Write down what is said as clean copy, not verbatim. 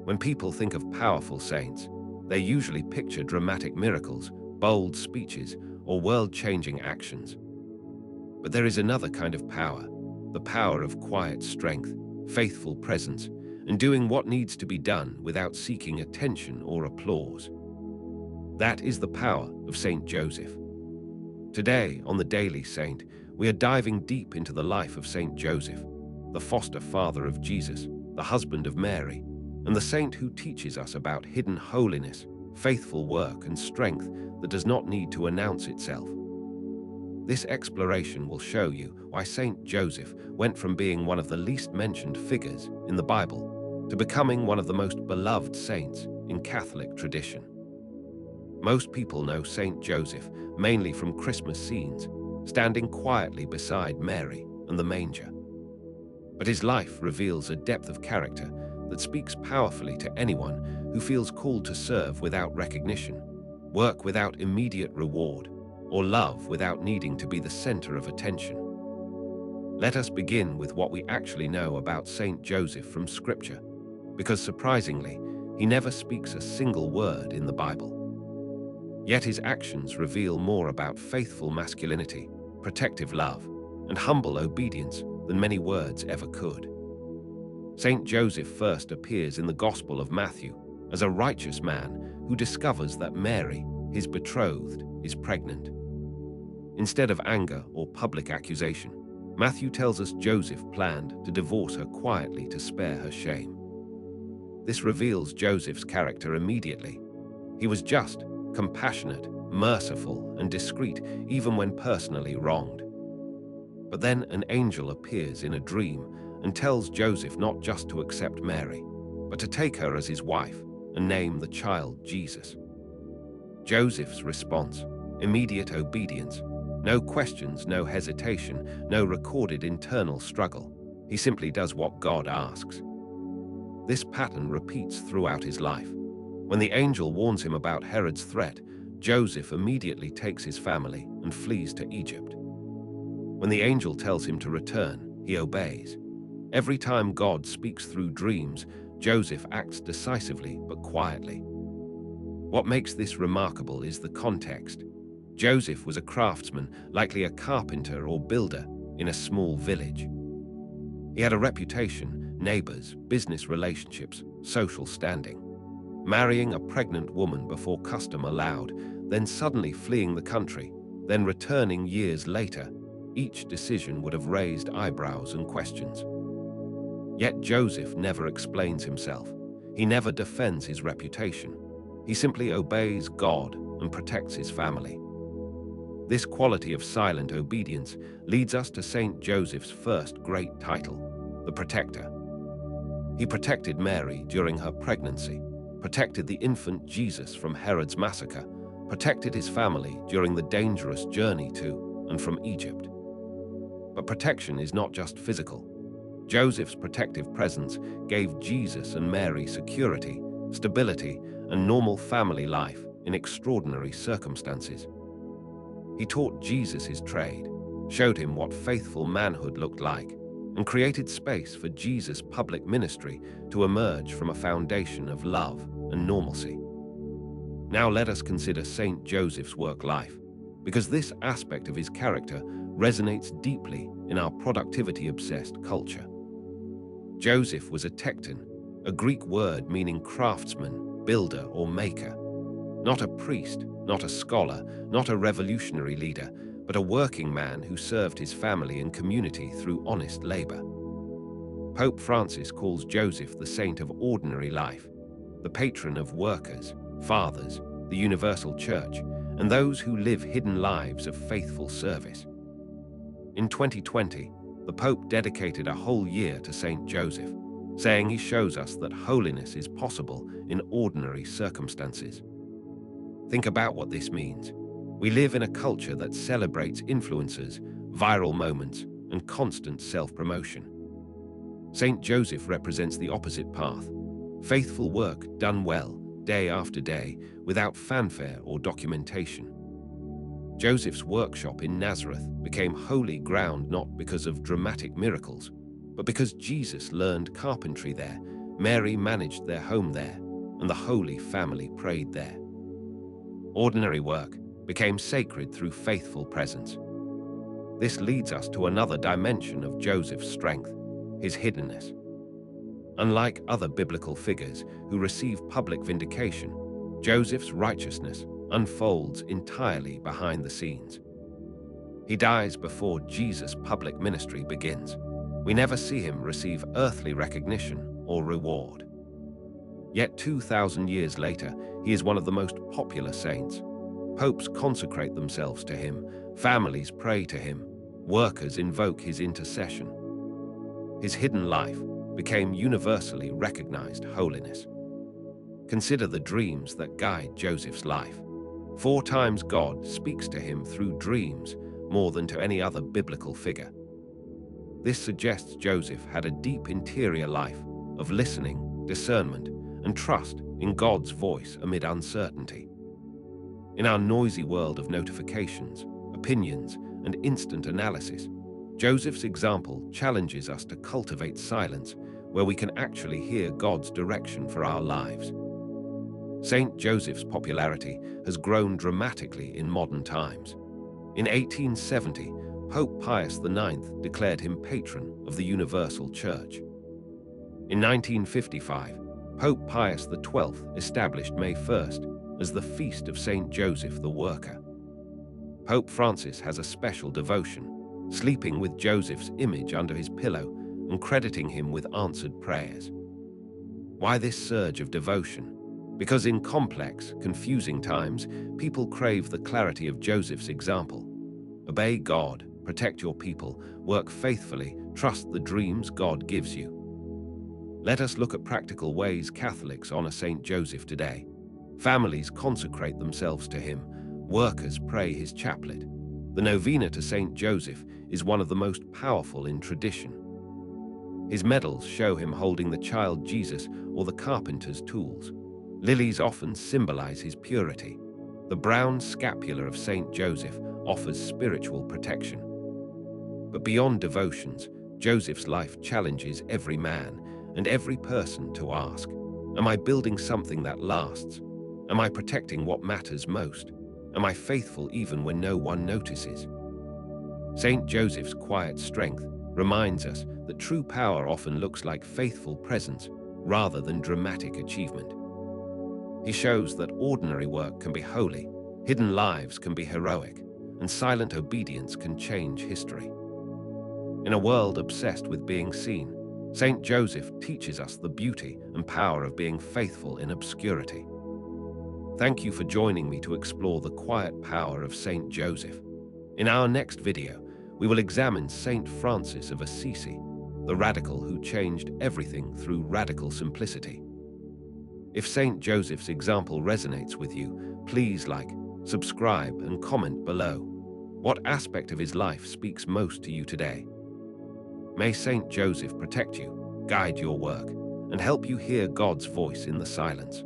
When people think of powerful saints, they usually picture dramatic miracles, bold speeches, or world-changing actions. But there is another kind of power, the power of quiet strength, faithful presence, and doing what needs to be done without seeking attention or applause. That is the power of Saint Joseph. Today, on the Daily Saint, we are diving deep into the life of Saint Joseph, the foster father of Jesus, the husband of Mary, and the saint who teaches us about hidden holiness, faithful work, and strength that does not need to announce itself. This exploration will show you why Saint Joseph went from being one of the least mentioned figures in the Bible to becoming one of the most beloved saints in Catholic tradition. Most people know Saint Joseph mainly from Christmas scenes, standing quietly beside Mary and the manger. But his life reveals a depth of character that speaks powerfully to anyone who feels called to serve without recognition, work without immediate reward, or love without needing to be the center of attention. Let us begin with what we actually know about Saint Joseph from Scripture, because surprisingly, he never speaks a single word in the Bible. Yet his actions reveal more about faithful masculinity, protective love, and humble obedience than many words ever could. Saint Joseph first appears in the Gospel of Matthew as a righteous man who discovers that Mary, his betrothed, is pregnant. Instead of anger or public accusation, Matthew tells us Joseph planned to divorce her quietly to spare her shame. This reveals Joseph's character immediately. He was just, compassionate, merciful, and discreet even when personally wronged. But then an angel appears in a dream and tells Joseph not just to accept Mary, but to take her as his wife and name the child Jesus. Joseph's response, immediate obedience, no questions, no hesitation, no recorded internal struggle. He simply does what God asks. This pattern repeats throughout his life. When the angel warns him about Herod's threat, Joseph immediately takes his family and flees to Egypt. When the angel tells him to return, he obeys. Every time God speaks through dreams, Joseph acts decisively but quietly. What makes this remarkable is the context. Joseph was a craftsman, likely a carpenter or builder, in a small village. He had a reputation, neighbors, business relationships, social standing. Marrying a pregnant woman before custom allowed, then suddenly fleeing the country, then returning years later, each decision would have raised eyebrows and questions. Yet Joseph never explains himself. He never defends his reputation. He simply obeys God and protects his family. This quality of silent obedience leads us to Saint Joseph's first great title, the Protector. He protected Mary during her pregnancy, protected the infant Jesus from Herod's massacre, protected his family during the dangerous journey to and from Egypt. But protection is not just physical. Joseph's protective presence gave Jesus and Mary security, stability, and normal family life in extraordinary circumstances. He taught Jesus his trade, showed him what faithful manhood looked like, and created space for Jesus' public ministry to emerge from a foundation of love and normalcy. Now let us consider Saint Joseph's work life, because this aspect of his character resonates deeply in our productivity-obsessed culture. Joseph was a tekton, a Greek word meaning craftsman, builder, or maker. Not a priest, not a scholar, not a revolutionary leader, but a working man who served his family and community through honest labor. Pope Francis calls Joseph the saint of ordinary life, the patron of workers, fathers, the universal church, and those who live hidden lives of faithful service. In 2020, the Pope dedicated a whole year to Saint Joseph, saying he shows us that holiness is possible in ordinary circumstances. Think about what this means. We live in a culture that celebrates influencers, viral moments, and constant self-promotion. Saint Joseph represents the opposite path, faithful work done well, day after day, without fanfare or documentation. Joseph's workshop in Nazareth became holy ground not because of dramatic miracles, but because Jesus learned carpentry there, Mary managed their home there, and the Holy Family prayed there. Ordinary work became sacred through faithful presence. This leads us to another dimension of Joseph's strength, his hiddenness. Unlike other biblical figures who receive public vindication, Joseph's righteousness unfolds entirely behind the scenes. He dies before Jesus' public ministry begins. We never see him receive earthly recognition or reward. Yet 2,000 years later, he is one of the most popular saints. Popes consecrate themselves to him, families pray to him, workers invoke his intercession. His hidden life became universally recognized holiness. Consider the dreams that guide Joseph's life. 4 times God speaks to him through dreams more than to any other biblical figure. This suggests Joseph had a deep interior life of listening, discernment, and trust in God's voice amid uncertainty. In our noisy world of notifications, opinions, and instant analysis, Joseph's example challenges us to cultivate silence where we can actually hear God's direction for our lives. Saint Joseph's popularity has grown dramatically in modern times. In 1870, Pope Pius IX declared him patron of the Universal Church. In 1955, Pope Pius XII established May 1st as the Feast of Saint Joseph the Worker. Pope Francis has a special devotion, sleeping with Joseph's image under his pillow and crediting him with answered prayers. Why this surge of devotion? Because in complex, confusing times, people crave the clarity of Joseph's example. Obey God, protect your people, work faithfully, trust the dreams God gives you. Let us look at practical ways Catholics honor Saint Joseph today. Families consecrate themselves to him. Workers pray his chaplet. The novena to Saint Joseph is one of the most powerful in tradition. His medals show him holding the child Jesus or the carpenter's tools. Lilies often symbolize his purity. The brown scapular of Saint Joseph offers spiritual protection. But beyond devotions, Joseph's life challenges every man and every person to ask, am I building something that lasts? Am I protecting what matters most? Am I faithful even when no one notices? Saint Joseph's quiet strength reminds us that true power often looks like faithful presence rather than dramatic achievement. He shows that ordinary work can be holy, hidden lives can be heroic, and silent obedience can change history. In a world obsessed with being seen, Saint Joseph teaches us the beauty and power of being faithful in obscurity. Thank you for joining me to explore the quiet power of Saint Joseph. In our next video, we will examine Saint Francis of Assisi, the radical who changed everything through radical simplicity. If Saint Joseph's example resonates with you, please like, subscribe, and comment below. What aspect of his life speaks most to you today? May Saint Joseph protect you, guide your work, and help you hear God's voice in the silence.